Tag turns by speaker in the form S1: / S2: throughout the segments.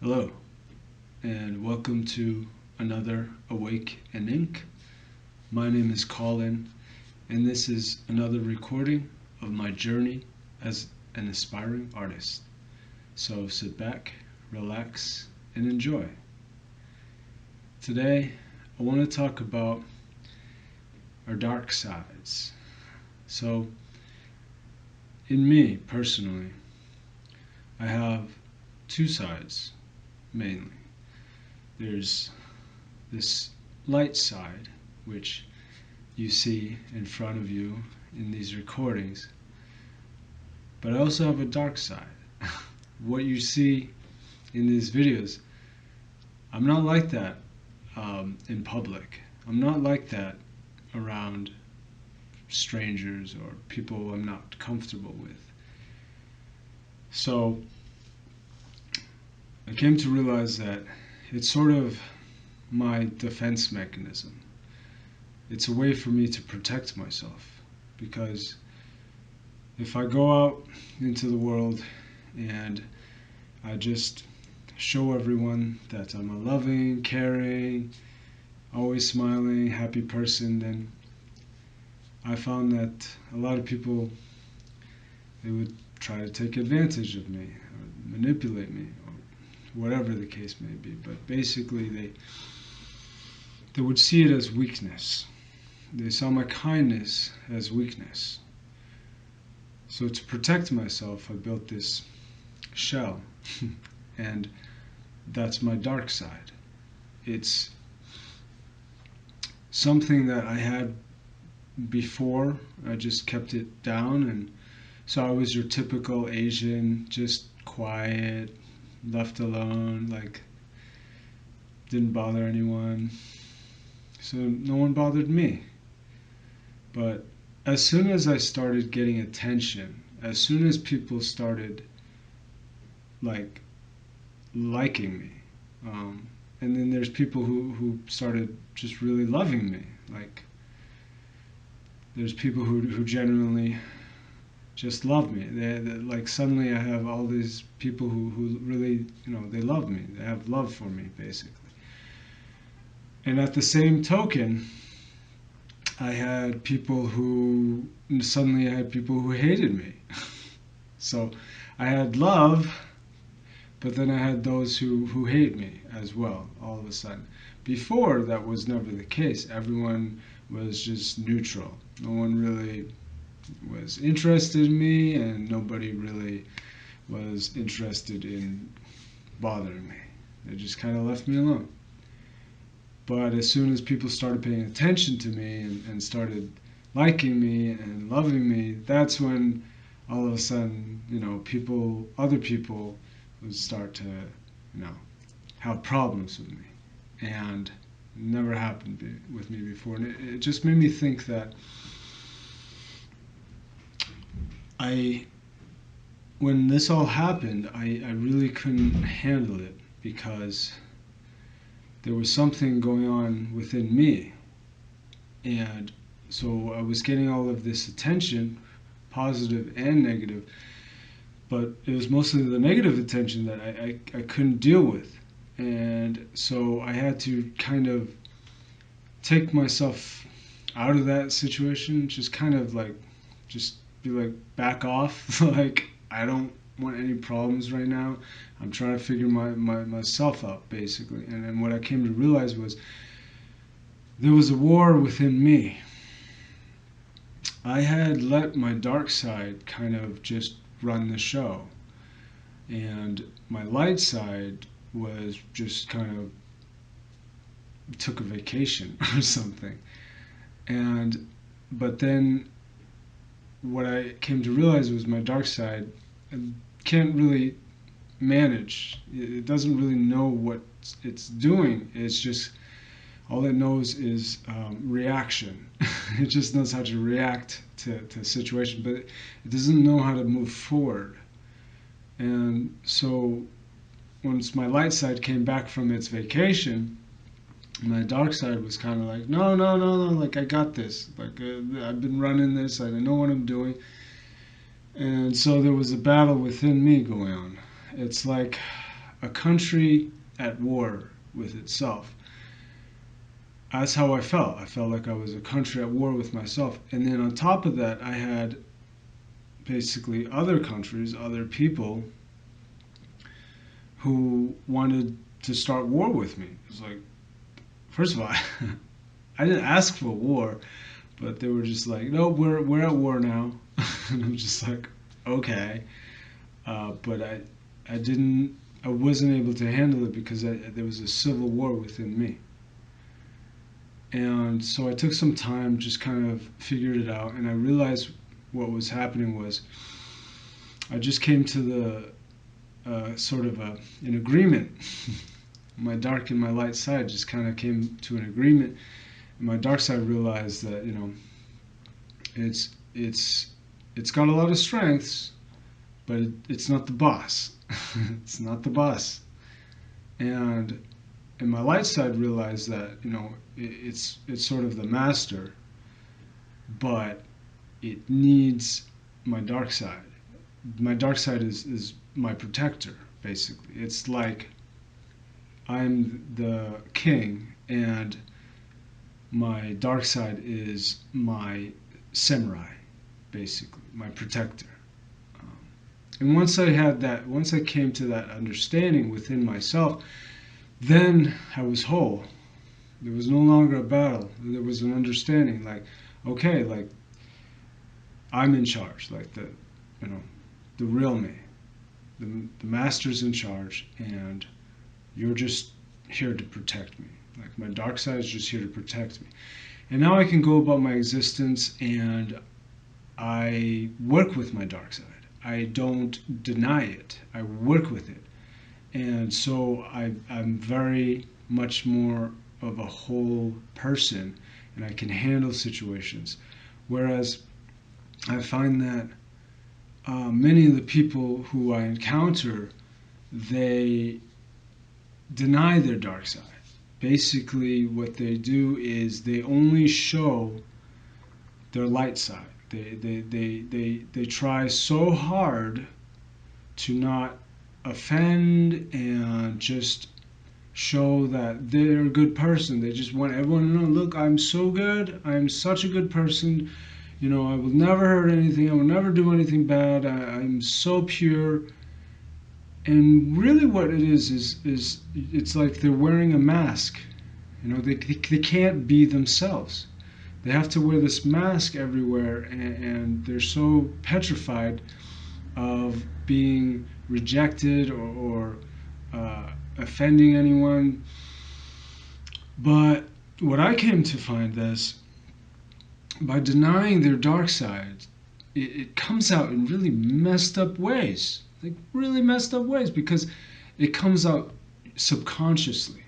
S1: Hello, and welcome to another Awakening. My name is Colin, and this is another recording of my journey as an aspiring artist. So sit back, relax, and enjoy. Today, I want to talk about our dark sides. So, in me personally, I have two sides mainly. There's this light side, which you see in front of you in these recordings, but I also have a dark side. What you see in these videos, I'm not like that in public. I'm not like that around strangers or people I'm not comfortable with. So I came to realize that it's sort of my defense mechanism. It's a way for me to protect myself, because if I go out into the world and I just show everyone that I'm a loving, caring, always smiling, happy person, then I found that a lot of people, they would try to take advantage of me or manipulate me, whatever the case may be. But basically they would see it as weakness. They saw my kindness as weakness. So to protect myself, I built this shell. And that's my dark side. It's something that I had before. I just kept it down, and so I was your typical Asian, just quiet, left alone, like didn't bother anyone, so no one bothered me. But as soon as I started getting attention, as soon as people started liking me, and then there's people who started just really loving me, like there's people who genuinely just love me. Like suddenly I have all these people who really, they love me. They have love for me, basically. And at the same token, I had people who hated me. So I had love, but then I had those who hate me as well, all of a sudden. Before, that was never the case. Everyone was just neutral. No one really was interested in me, and nobody really was interested in bothering me. They just kind of left me alone. But as soon as people started paying attention to me and started liking me and loving me, that's when all of a sudden, other people would start to, have problems with me. And it never happened with me before. And it just made me think that when this all happened, I really couldn't handle it, because there was something going on within me. And so I was getting all of this attention, positive and negative, but it was mostly the negative attention that I couldn't deal with. And so I had to kind of take myself out of that situation, just kind of just be like, back off. Like, I don't want any problems right now. I'm trying to figure myself out, basically. And then what I came to realize was there was a war within me. I had let my dark side kind of just run the show, and my light side was just kind of took a vacation or something. But then what I came to realize was my dark side can't really manage. It doesn't really know what it's doing. It's just, all it knows is reaction. It just knows how to react to a situation, but it doesn't know how to move forward. And so once my light side came back from its vacation, my dark side was kind of like, no, like, I got this. Like, I've been running this. I know what I'm doing. And so there was a battle within me going on. It's like a country at war with itself. That's how I felt. I felt like I was a country at war with myself. And then on top of that, I had basically other countries, other people who wanted to start war with me. It was like, first of all, I didn't ask for war, but they were just like, no, we're at war now. And I'm just like, okay. But I wasn't able to handle it because there was a civil war within me. And so I took some time, just kind of figured it out, and I realized what was happening was I just came to the sort of an agreement. My dark and my light side just kind of came to an agreement. And my dark side realized that, it's got a lot of strengths, but it's not the boss. It's not the boss. And my light side realized that, it's sort of the master, but it needs my dark side. My dark side is my protector, basically. It's like I'm the king and my dark side is my samurai, basically, my protector. And once I came to that understanding within myself, then I was whole. There was no longer a battle. There was an understanding, like, okay, like I'm in charge, like the real me, the master's in charge, and you're just here to protect me. Like my dark side is just here to protect me. And now I can go about my existence, and I work with my dark side. I don't deny it. I work with it. And so I'm very much more of a whole person, and I can handle situations. Whereas I find that many of the people who I encounter, they deny their dark side. Basically, what they do is they only show their light side. They try so hard to not offend and just show that they're a good person. They just want everyone to know, look, I'm so good. I'm such a good person. I will never hurt anything. I will never do anything bad. I'm so pure. And really what it is it's like they're wearing a mask. They can't be themselves. They have to wear this mask everywhere, and they're so petrified of being rejected or offending anyone. But what I came to find is, by denying their dark side, it comes out in really messed up ways. Like really messed up ways, because it comes out subconsciously.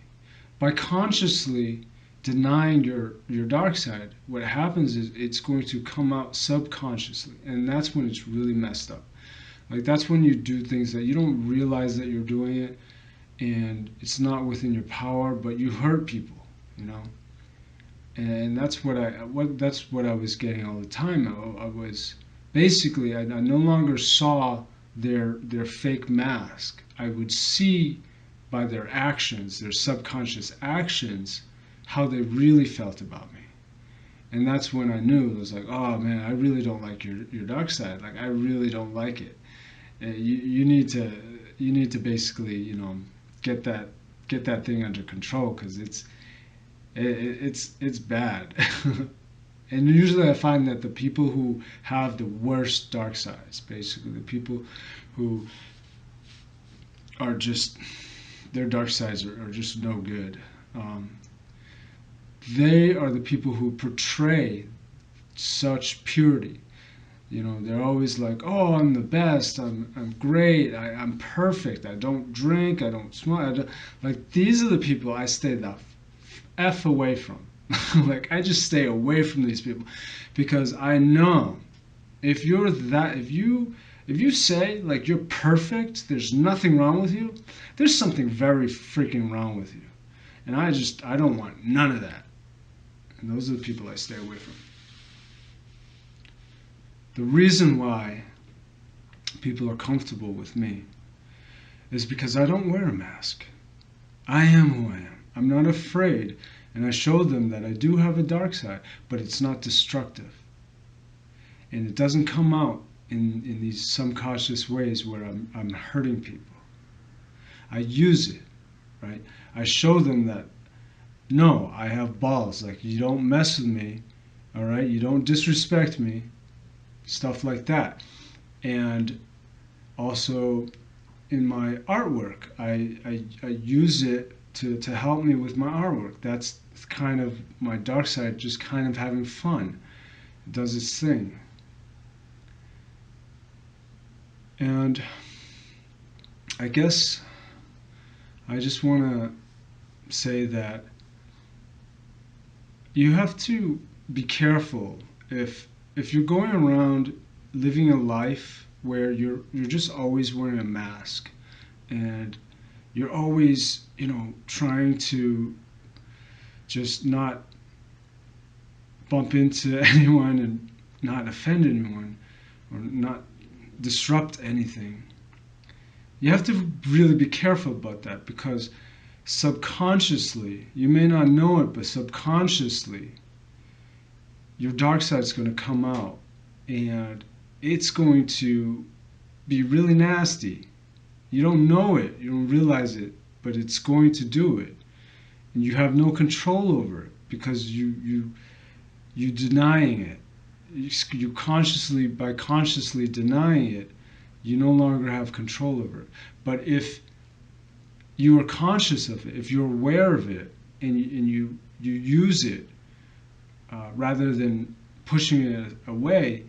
S1: By consciously denying your dark side, what happens is it's going to come out subconsciously, and that's when it's really messed up. Like that's when you do things that you don't realize that you're doing it, and it's not within your power, but you hurt people, And that's what I was getting all the time. I was basically I no longer saw their fake mask. I would see by their actions, their subconscious actions, how they really felt about me. And that's when I knew. It was like, oh man, I really don't like your dark side. Like I really don't like it. You need to basically get that thing under control, because it's bad. And usually I find that the people who have the worst dark sides, basically the people who are just, their dark sides are just no good. They are the people who portray such purity. They're always like, oh, I'm the best, I'm great, I'm perfect, I don't drink, I don't smoke. Like, these are the people I stay the F away from. Like, I just stay away from these people, because I know if you say like you're perfect, there's nothing wrong with you, there's something very freaking wrong with you. And I don't want none of that. And those are the people I stay away from. The reason why people are comfortable with me is because I don't wear a mask. I am who I am. I'm not afraid. And I show them that I do have a dark side, but it's not destructive. And it doesn't come out in these subconscious ways where I'm hurting people. I use it, right? I show them that, no, I have balls. Like, you don't mess with me, all right? You don't disrespect me, stuff like that. And also in my artwork, I use it to help me with my artwork. That's kind of my dark side, just kind of having fun. It does its thing. And I guess I just want to say that you have to be careful if you're going around living a life where you're just always wearing a mask, and you're always, trying to just not bump into anyone and not offend anyone or not disrupt anything. You have to really be careful about that, because subconsciously, you may not know it, but subconsciously, your dark side is going to come out, and it's going to be really nasty. You don't know it, you don't realize it, but it's going to do it. And you have no control over it because you denying it. You consciously, by consciously denying it, you no longer have control over it. But if you are conscious of it, if you're aware of it, and you use it rather than pushing it away,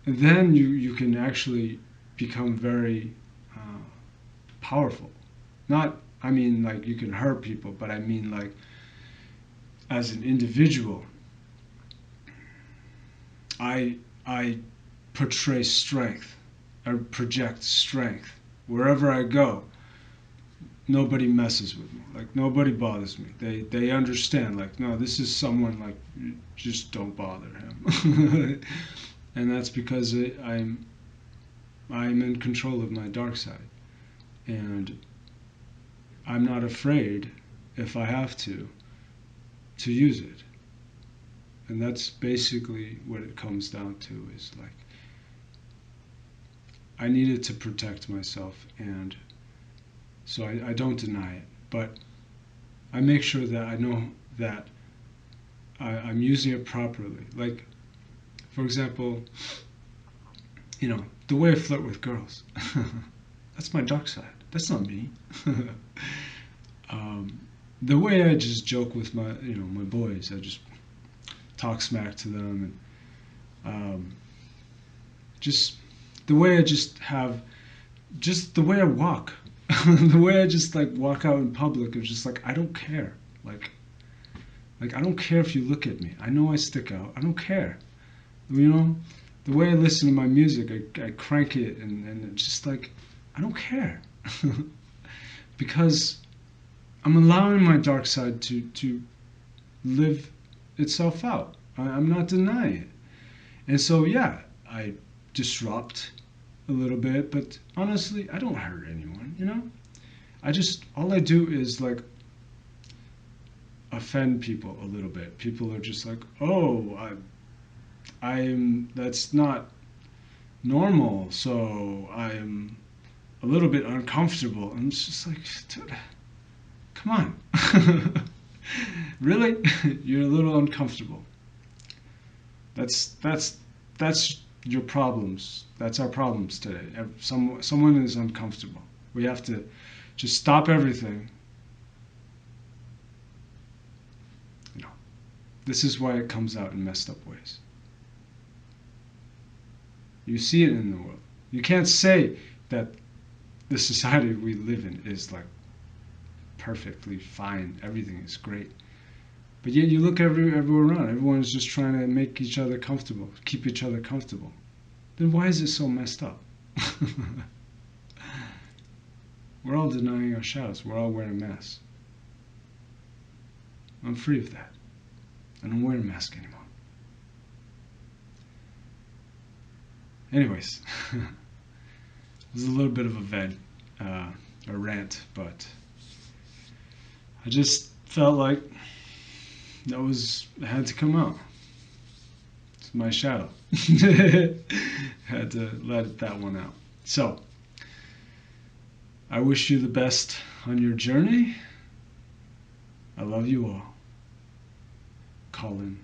S1: then you can actually become very powerful. Not, I mean, like, you can hurt people, but I mean, like, as an individual, I portray strength. I project strength wherever I go. Nobody messes with me. Like, nobody bothers me. They understand. Like, no, this is someone, like, just don't bother him. And that's because I'm in control of my dark side, and I'm not afraid, if I have to use it. And that's basically what it comes down to, is like, I needed to protect myself, and so I don't deny it, but I make sure that I know that I'm using it properly. Like, for example, the way I flirt with girls, that's my dark side. That's not me. The way I just joke with my boys, I just talk smack to them, and just the way I just have, just the way I walk, the way I just, like, walk out in public, is just like, I don't care. Like I don't care if you look at me. I know I stick out. I don't care. The way I listen to my music, I crank it, and it's just like, I don't care. Because I'm allowing my dark side to live itself out. I'm not denying it. And so, yeah, I disrupt a little bit, but honestly, I don't hurt anyone, all I do is, like, offend people a little bit. People are just like, oh, that's not normal, so I'm a little bit uncomfortable. And it's just like, dude, come on. Really? You're a little uncomfortable. That's your problems. That's our problems today. Someone is uncomfortable. We have to just stop everything. This is why it comes out in messed up ways. You see it in the world. You can't say that the society we live in is, like, perfectly fine. Everything is great. But yet you look everywhere around. Everyone's just trying to make each other comfortable, keep each other comfortable. Then why is it so messed up? We're all denying our shadows. We're all wearing masks. I'm free of that. I don't wear a mask anymore. Anyways, this is a little bit of a vent. a rant, but I just felt like it had to come out. It's my shadow. Had to let that one out. So, I wish you the best on your journey. I love you all. Colin.